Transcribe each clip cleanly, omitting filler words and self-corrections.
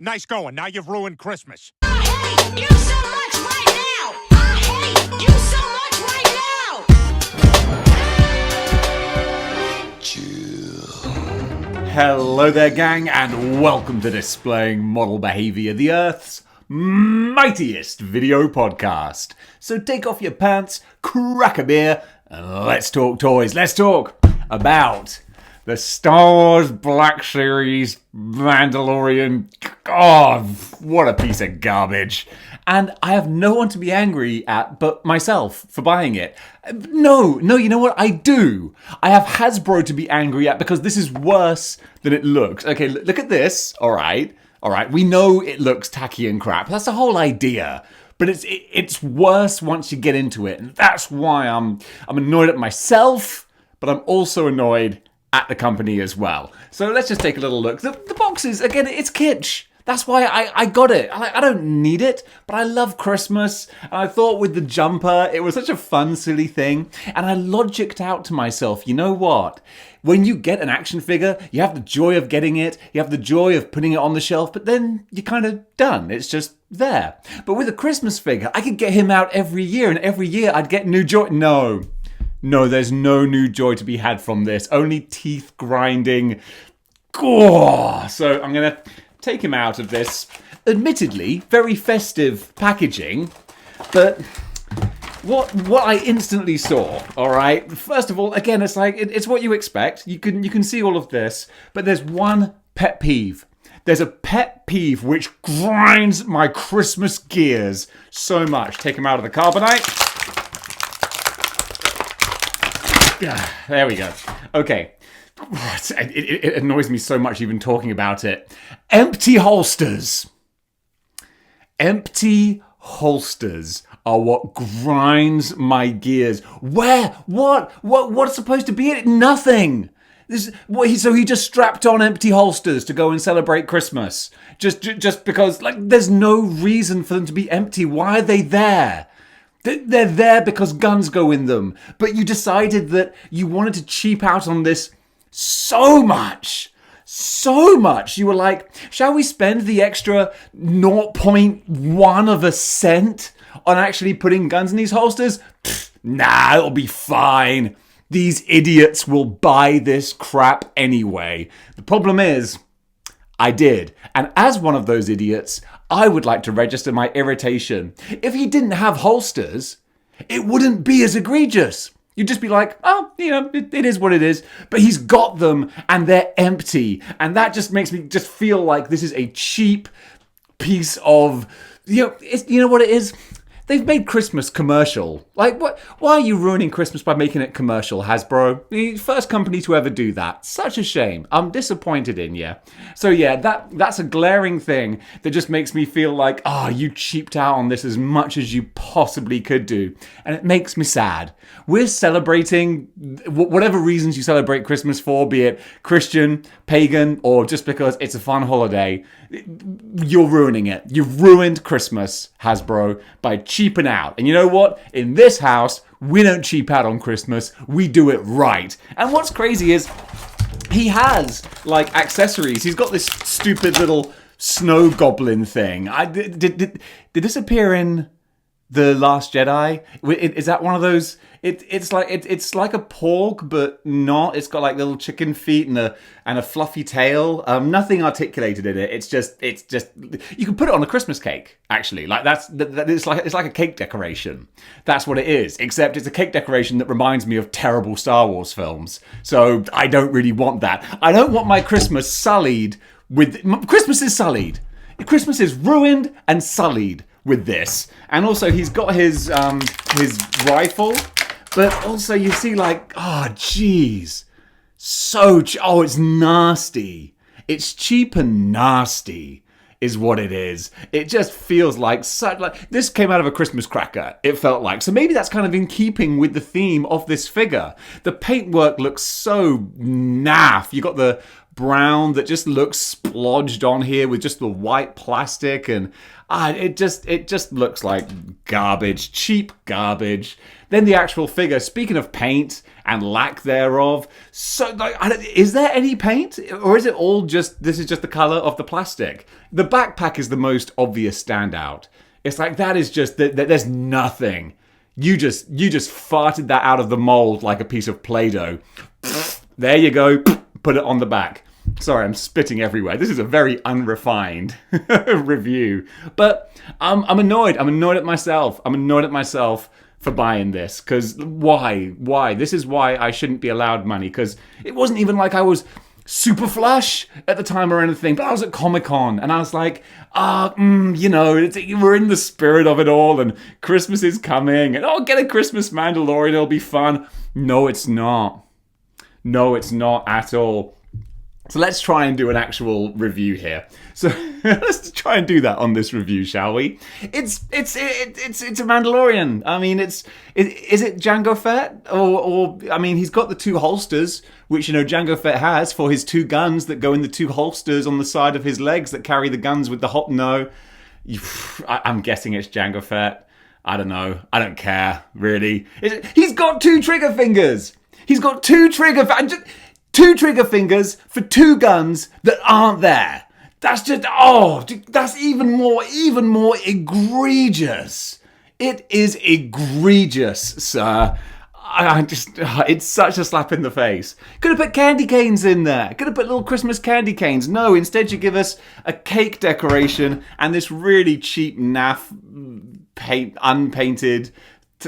Nice going. Now you've ruined Christmas. I hate you so much right now. I hate you so much right now. Hello there, gang, and welcome to Displaying-Model-Behaviour, the Earth's mightiest video podcast. So take off your pants, crack a beer, and let's talk toys. Let's talk about the Star Wars Black Series Mandalorian. God, what a piece of garbage. And I have no one to be angry at but myself for buying it. No, you know what? I do. I have Hasbro to be angry at because this is worse than it looks. Okay, look at this. All right. We know it looks tacky and crap. That's the whole idea. But it's worse once you get into it. And that's why I'm annoyed at myself, but I'm also annoyed at the company as well. So let's just take a little look. The boxes, again, it's kitsch. That's why I got it. I don't need it, but I love Christmas. And I thought with the jumper, it was such a fun, silly thing. And I logicked out to myself, you know what? When you get an action figure, you have the joy of getting it. You have the joy of putting it on the shelf, but then you're kind of done. It's just there. But with a Christmas figure, I could get him out every year, and every year I'd get new joy. No, there's no new joy to be had from this. Only teeth grinding. So I'm going to take him out of this, admittedly, very festive packaging. But what I instantly saw, all right, first of all, again, it's like, it's what you expect. You can see all of this, but there's one pet peeve. There's a pet peeve which grinds my Christmas gears so much. Take him out of the carbonite. There we go. Okay. It annoys me so much even talking about it. Empty holsters. Empty holsters are what grinds my gears. Where? What's supposed to be in it? Nothing. So he just strapped on empty holsters to go and celebrate Christmas. Just because, like, there's no reason for them to be empty. Why are they there? They're there because guns go in them. But you decided that you wanted to cheap out on this so much. You were like, shall we spend the extra 0.1 of a cent on actually putting guns in these holsters? Nah, it'll be fine. These idiots will buy this crap anyway. The problem is, I did. And as one of those idiots, I would like to register my irritation. If he didn't have holsters, it wouldn't be as egregious. You'd just be like, oh, it is what it is. But he's got them and they're empty. And that just makes me just feel like this is a cheap piece of, you know what it is? They've made Christmas commercial. Like, what? Why are you ruining Christmas by making it commercial, Hasbro? The first company to ever do that. Such a shame. I'm disappointed in you. So yeah, that's a glaring thing that just makes me feel like, you cheaped out on this as much as you possibly could do. And it makes me sad. We're celebrating whatever reasons you celebrate Christmas for, be it Christian, pagan, or just because it's a fun holiday. You're ruining it. You've ruined Christmas, Hasbro, by cheaping out. And you know what? In this house, we don't cheap out on Christmas. We do it right. And what's crazy is he has, like, accessories. He's got this stupid little snow goblin thing. Did this appear in The Last Jedi? Is that one of those? It's like a porg, but not. It's got like little chicken feet and a fluffy tail. Nothing articulated in it. It's just you can put it on a Christmas cake. Actually, like it's like a cake decoration. That's what it is. Except it's a cake decoration that reminds me of terrible Star Wars films. So I don't really want that. I don't want my Christmas sullied with. Christmas is sullied. Christmas is ruined and sullied with this. And also he's got his rifle, but also you see like, it's nasty. It's cheap and nasty is what it is. It just feels like this came out of a Christmas cracker, it felt like. So maybe that's kind of in keeping with the theme of this figure. The paintwork looks so naff. You got the brown that just looks splodged on here with just the white plastic, and It just looks like garbage, cheap garbage. Then the actual figure, speaking of paint and lack thereof, so like, is there any paint? Or is it all just, this is just the colour of the plastic? The backpack is the most obvious standout. It's like, that is just, there's nothing. You just farted that out of the mold like a piece of Play-Doh. There you go, put it on the back. Sorry, I'm spitting everywhere. This is a very unrefined review. But I'm annoyed. I'm annoyed at myself. I'm annoyed at myself for buying this. Because why? Why? This is why I shouldn't be allowed money. Because it wasn't even like I was super flush at the time or anything. But I was at Comic-Con and I was like, you know, we're in the spirit of it all. And Christmas is coming. And get a Christmas Mandalorian. It'll be fun. No, it's not. No, it's not at all. So let's try and do an actual review here. So let's try and do that on this review, shall we? It's a Mandalorian. I mean, is it Jango Fett? Or I mean, he's got the two holsters, which, you know, Jango Fett has for his two guns that go in the two holsters on the side of his legs that carry the guns with the hot. No, I'm guessing it's Jango Fett. I don't know. I don't care, really. He's got two trigger fingers. He's got two trigger fingers for two guns that aren't there. That's just, that's even more egregious. It is egregious, sir. It's such a slap in the face. Could have put candy canes in there. Could have put little Christmas candy canes. No, instead you give us a cake decoration and this really cheap naff unpainted,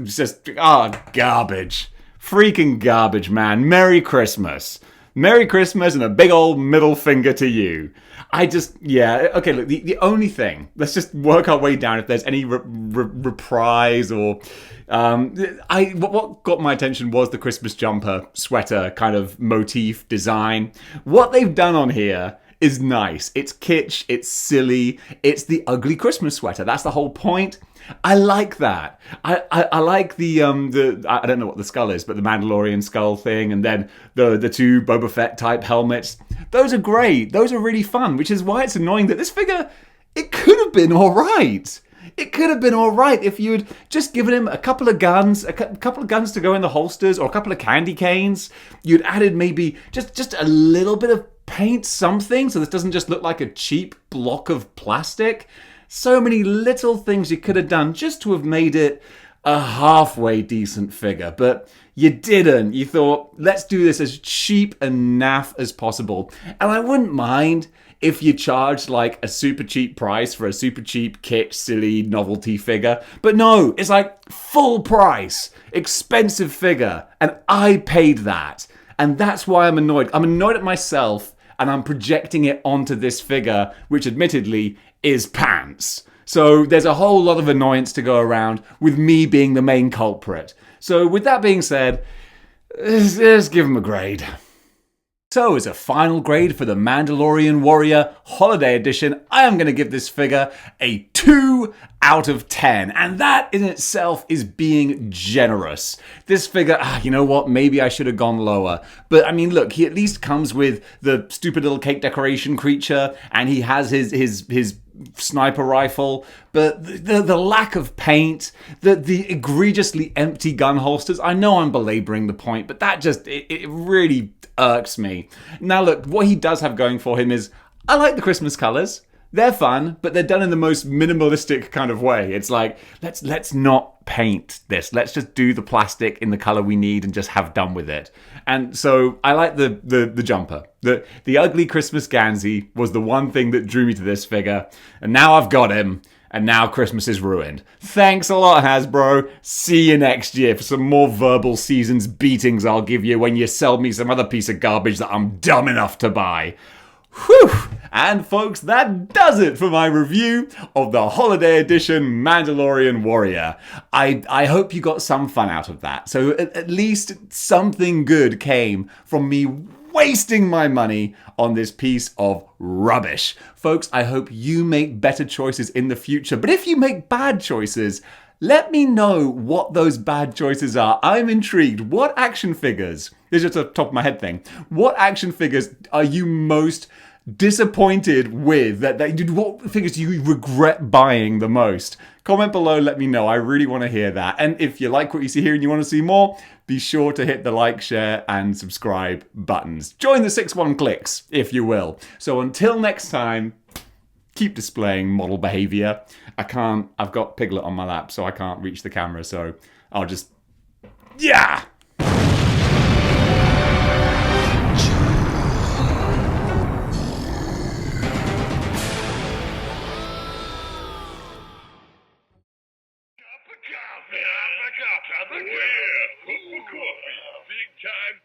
just, garbage. Freaking garbage, man. Merry Christmas. Merry Christmas and a big old middle finger to you. Okay, look, the only thing, let's just work our way down if there's any reprise or... what got my attention was the Christmas jumper sweater kind of motif design. What they've done on here is nice. It's kitsch, it's silly, it's the ugly Christmas sweater. That's the whole point. I like that. I like the I don't know what the skull is, but the Mandalorian skull thing, and then the two Boba Fett type helmets. Those are great. Those are really fun, which is why it's annoying that this figure, it could have been all right. It could have been all right if you'd just given him a couple of guns, to go in the holsters, or a couple of candy canes. You'd added maybe just a little bit of paint, something, so this doesn't just look like a cheap block of plastic. So many little things you could have done just to have made it a halfway decent figure, but you didn't. You thought, let's do this as cheap and naff as possible. And I wouldn't mind if you charged like a super cheap price for a super cheap, kitsch, silly novelty figure. But no, it's like full price, expensive figure, and I paid that. And that's why I'm annoyed. I'm annoyed at myself, and I'm projecting it onto this figure, which admittedly is pants. So there's a whole lot of annoyance to go around with me being the main culprit. So with that being said, let's give him a grade. So as a final grade for the Mandalorian Warrior Holiday Edition, I am going to give this figure a 2 out of 10. And that in itself is being generous. This figure, you know what, maybe I should have gone lower. But I mean, look, he at least comes with the stupid little cake decoration creature, and he has his sniper rifle, but the lack of paint, the egregiously empty gun holsters. I know I'm belaboring the point, but that just, it really irks me. Now look, what he does have going for him is, I like the Christmas colors. They're fun, but they're done in the most minimalistic kind of way. It's like, let's not paint this. Let's just do the plastic in the color we need and just have done with it. And so I like the jumper. The ugly Christmas Gansey was the one thing that drew me to this figure. And now I've got him. And now Christmas is ruined. Thanks a lot, Hasbro. See you next year for some more verbal seasons beatings I'll give you when you sell me some other piece of garbage that I'm dumb enough to buy. Whew! And folks, that does it for my review of the Holiday Edition Mandalorian Warrior. I hope you got some fun out of that. So at least something good came from me wasting my money on this piece of rubbish. Folks, I hope you make better choices in the future. But if you make bad choices, let me know what those bad choices are. I'm intrigued. What action figures, this is just a top of my head thing, what action figures are you most disappointed with that what figures do you regret buying the most? Comment below, let me know. I really want to hear that. And if you like what you see here and you want to see more, be sure to hit the like, share, and subscribe buttons. Join the 6-1 clicks, if you will. So until next time, keep displaying model behavior. I've got Piglet on my lap, so I can't reach the camera, so I'll just, yeah! Cup of coffee. Big time